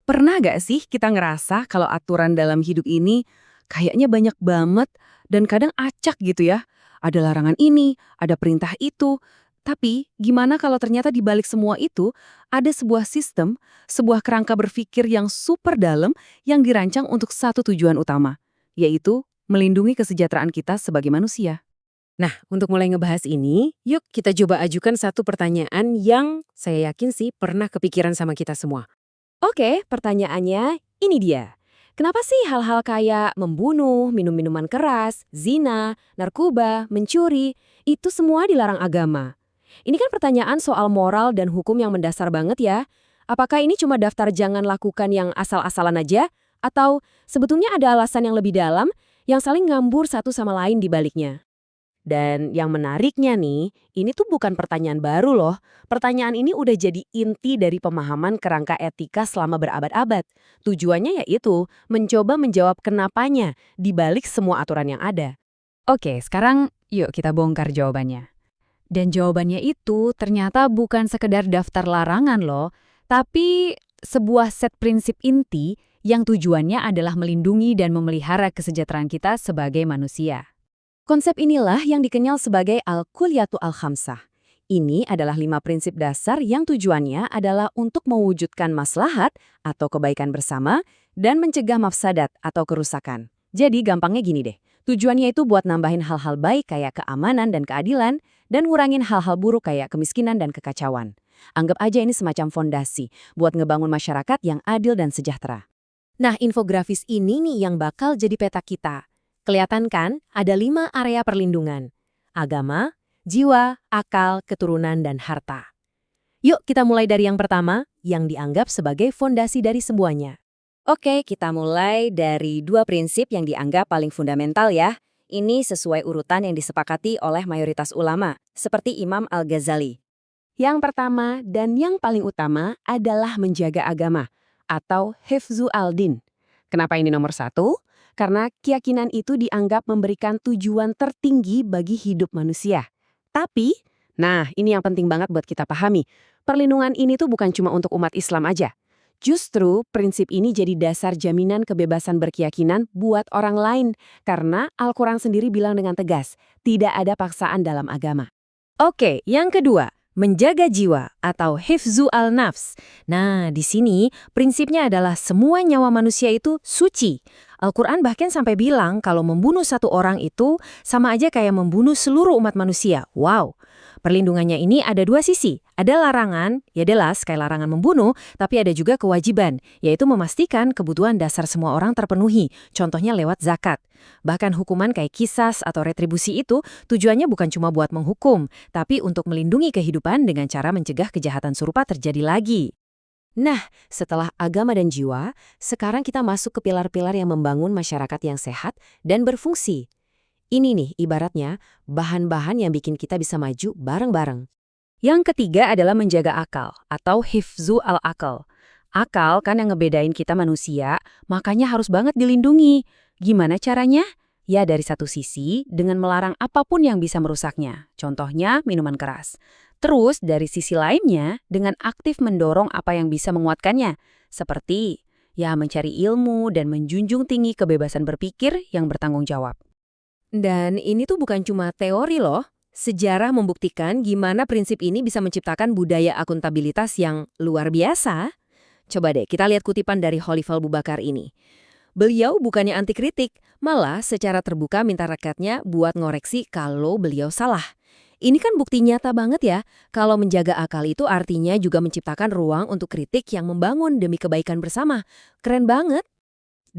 Pernah gak sih kita ngerasa kalau aturan dalam hidup ini kayaknya banyak banget dan kadang acak gitu ya? Ada larangan ini, ada perintah itu. Tapi gimana kalau ternyata di balik semua itu ada sebuah sistem, sebuah kerangka berpikir yang super dalam yang dirancang untuk satu tujuan utama, yaitu melindungi kesejahteraan kita sebagai manusia. Nah, untuk mulai ngebahas ini, yuk kita coba ajukan satu pertanyaan yang saya yakin sih pernah kepikiran sama kita semua. Oke, pertanyaannya ini dia. Kenapa sih hal-hal kayak membunuh, minum minuman keras, zina, narkoba, mencuri, itu semua dilarang agama? Ini kan pertanyaan soal moral dan hukum yang mendasar banget ya. Apakah ini cuma daftar jangan lakukan yang asal-asalan aja? Atau sebetulnya ada alasan yang lebih dalam yang saling ngambur satu sama lain di baliknya? Dan yang menariknya nih, ini tuh bukan pertanyaan baru loh. Pertanyaan ini udah jadi inti dari pemahaman kerangka etika selama berabad-abad. Tujuannya yaitu mencoba menjawab kenapanya di balik semua aturan yang ada. Oke, sekarang yuk kita bongkar jawabannya. Dan jawabannya itu ternyata bukan sekedar daftar larangan loh, tapi sebuah set prinsip inti yang tujuannya adalah melindungi dan memelihara kesejahteraan kita sebagai manusia. Konsep inilah yang dikenal sebagai Al-Kulliyatu Al-Khamsah. Ini adalah 5 prinsip dasar yang tujuannya adalah untuk mewujudkan maslahat atau kebaikan bersama dan mencegah mafsadat atau kerusakan. Jadi gampangnya gini deh, tujuannya itu buat nambahin hal-hal baik kayak keamanan dan keadilan dan ngurangin hal-hal buruk kayak kemiskinan dan kekacauan. Anggap aja ini semacam fondasi buat ngebangun masyarakat yang adil dan sejahtera. Nah, infografis ini nih yang bakal jadi peta kita. Kelihatan kan, ada 5 area perlindungan. Agama, jiwa, akal, keturunan, dan harta. Yuk kita mulai dari yang pertama, yang dianggap sebagai fondasi dari semuanya. Oke, kita mulai dari 2 prinsip yang dianggap paling fundamental ya. Ini sesuai urutan yang disepakati oleh mayoritas ulama, seperti Imam Al-Ghazali. Yang pertama dan yang paling utama adalah menjaga agama, atau hifzu al-din. Kenapa ini nomor 1? Karena keyakinan itu dianggap memberikan tujuan tertinggi bagi hidup manusia. Tapi, nah ini yang penting banget buat kita pahami, perlindungan ini tuh bukan cuma untuk umat Islam aja. Justru prinsip ini jadi dasar jaminan kebebasan berkeyakinan buat orang lain, karena Al-Quran sendiri bilang dengan tegas, tidak ada paksaan dalam agama. Oke, yang kedua, menjaga jiwa atau hifzu al-nafs. Nah, di sini prinsipnya adalah semua nyawa manusia itu suci. Al-Quran bahkan sampai bilang kalau membunuh satu orang itu sama aja kayak membunuh seluruh umat manusia. Wow! Perlindungannya ini ada 2 sisi. Ada larangan, ya jelas kayak larangan membunuh, tapi ada juga kewajiban, yaitu memastikan kebutuhan dasar semua orang terpenuhi, contohnya lewat zakat. Bahkan hukuman kayak kisas atau retribusi itu tujuannya bukan cuma buat menghukum, tapi untuk melindungi kehidupan dengan cara mencegah kejahatan serupa terjadi lagi. Nah, setelah agama dan jiwa, sekarang kita masuk ke pilar-pilar yang membangun masyarakat yang sehat dan berfungsi. Ini nih, ibaratnya, bahan-bahan yang bikin kita bisa maju bareng-bareng. Yang ketiga adalah menjaga akal, atau hifzu al-akal. Akal kan yang ngebedain kita manusia, makanya harus banget dilindungi. Gimana caranya? Ya dari satu sisi, dengan melarang apapun yang bisa merusaknya. Contohnya, minuman keras. Terus, dari sisi lainnya, dengan aktif mendorong apa yang bisa menguatkannya. Seperti, ya mencari ilmu dan menjunjung tinggi kebebasan berpikir yang bertanggung jawab. Dan ini tuh bukan cuma teori loh. Sejarah membuktikan gimana prinsip ini bisa menciptakan budaya akuntabilitas yang luar biasa. Coba deh kita lihat kutipan dari Khalifah Abu Bakar ini. Beliau bukannya anti kritik, malah secara terbuka minta rakyatnya buat ngoreksi kalau beliau salah. Ini kan bukti nyata banget ya, kalau menjaga akal itu artinya juga menciptakan ruang untuk kritik yang membangun demi kebaikan bersama. Keren banget.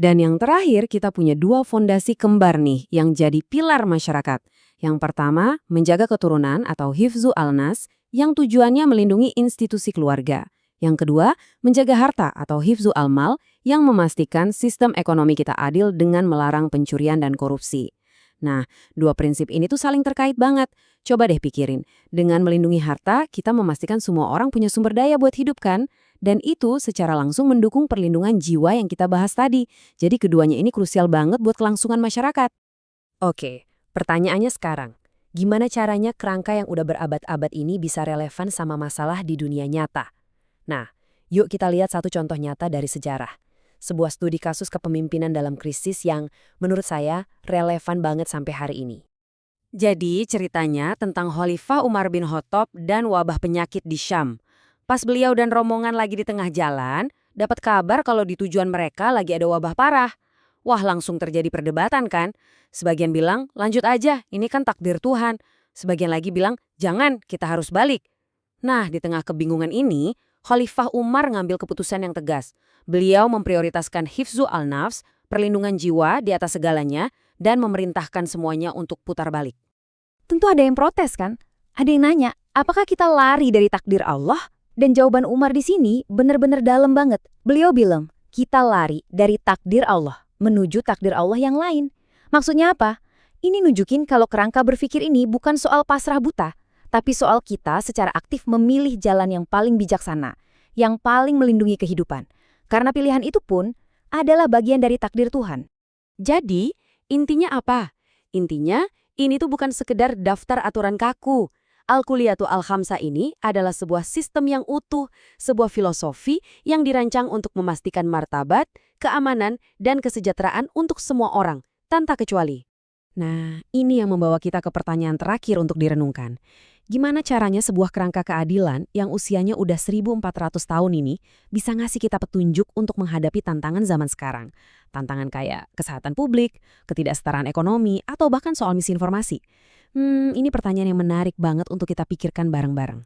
Dan yang terakhir, kita punya 2 fondasi kembar nih yang jadi pilar masyarakat. Yang pertama, menjaga keturunan atau hifzu al-nas yang tujuannya melindungi institusi keluarga. Yang kedua, menjaga harta atau hifzu al-mal yang memastikan sistem ekonomi kita adil dengan melarang pencurian dan korupsi. Nah, 2 prinsip ini tuh saling terkait banget. Coba deh pikirin, dengan melindungi harta, kita memastikan semua orang punya sumber daya buat hidup kan? Dan itu secara langsung mendukung perlindungan jiwa yang kita bahas tadi. Jadi keduanya ini krusial banget buat kelangsungan masyarakat. Oke, pertanyaannya sekarang. Gimana caranya kerangka yang udah berabad-abad ini bisa relevan sama masalah di dunia nyata? Nah, Yuk kita lihat satu contoh nyata dari sejarah. Sebuah studi kasus kepemimpinan dalam krisis yang menurut saya relevan banget sampai hari ini. Jadi ceritanya tentang Khalifah Umar bin Khattab dan wabah penyakit di Syam. Pas beliau dan rombongan lagi di tengah jalan, dapat kabar kalau di tujuan mereka lagi ada wabah parah. Wah, langsung terjadi perdebatan kan? Sebagian bilang, lanjut aja, ini kan takdir Tuhan. Sebagian lagi bilang, jangan, kita harus balik. Nah, di tengah kebingungan ini, Khalifah Umar ngambil keputusan yang tegas. Beliau memprioritaskan hifzu al-nafs, perlindungan jiwa di atas segalanya, dan memerintahkan semuanya untuk putar balik. Tentu ada yang protes kan? Ada yang nanya, apakah kita lari dari takdir Allah? Dan jawaban Umar di sini benar-benar dalam banget. Beliau bilang, kita lari dari takdir Allah menuju takdir Allah yang lain. Maksudnya apa? Ini nunjukin kalau kerangka berpikir ini bukan soal pasrah buta, tapi soal kita secara aktif memilih jalan yang paling bijaksana, yang paling melindungi kehidupan. Karena pilihan itu pun adalah bagian dari takdir Tuhan. Jadi, intinya apa? Intinya, ini tuh bukan sekedar daftar aturan kaku. Al-Kulliyatu Al-Khamsah ini adalah sebuah sistem yang utuh, sebuah filosofi yang dirancang untuk memastikan martabat, keamanan, dan kesejahteraan untuk semua orang, tanpa kecuali. Nah, ini yang membawa kita ke pertanyaan terakhir untuk direnungkan. Gimana caranya sebuah kerangka keadilan yang usianya udah 1400 tahun ini bisa ngasih kita petunjuk untuk menghadapi tantangan zaman sekarang? Tantangan kayak kesehatan publik, ketidaksetaraan ekonomi, atau bahkan soal misinformasi. Ini pertanyaan yang menarik banget untuk kita pikirkan bareng-bareng.